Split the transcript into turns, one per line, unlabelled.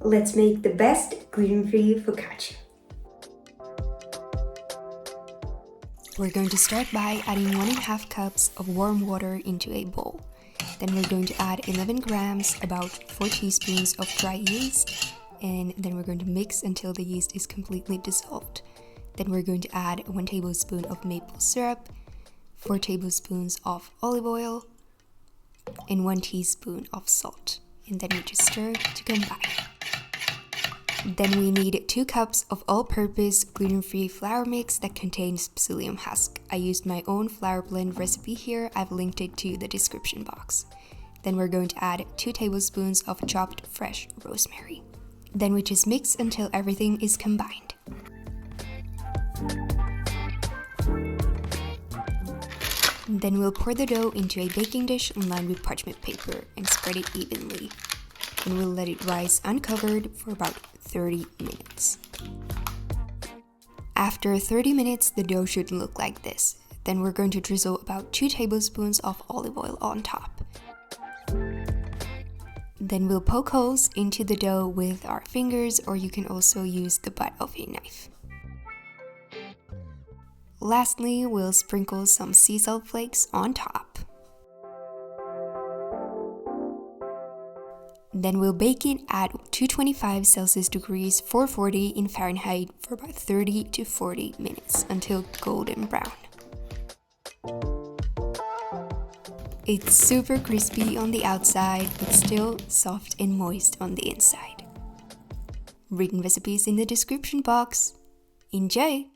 let's make the best gluten-free focaccia.
We're going to start by adding 1.5 cups of warm water into a bowl. Then we're going to add 11 grams, about 4 teaspoons of dry yeast, and then we're going to mix until the yeast is completely dissolved. Then we're going to add 1 tablespoon of maple syrup, 4 tablespoons of olive oil, and 1 teaspoon of salt. And then we just stir to combine. Then we need 2 cups of all-purpose gluten-free flour mix that contains psyllium husk. I used my own flour blend recipe here. I've linked it to the description box. Then we're going to add 2 tablespoons of chopped fresh rosemary. Then we just mix until everything is combined. Then we'll pour the dough into a baking dish lined with parchment paper and spread it evenly. And we'll let it rise uncovered for about 30 minutes. After 30 minutes, the dough should look like this. Then we're going to drizzle about 2 tablespoons of olive oil on top. Then we'll poke holes into the dough with our fingers, or you can also use the butt of a knife. Lastly, we'll sprinkle some sea salt flakes on top. Then we'll bake it at 225 Celsius degrees 440 in Fahrenheit for about 30 to 40 minutes until golden brown. It's super crispy on the outside, but still soft and moist on the inside. Written recipes in the description box. Enjoy!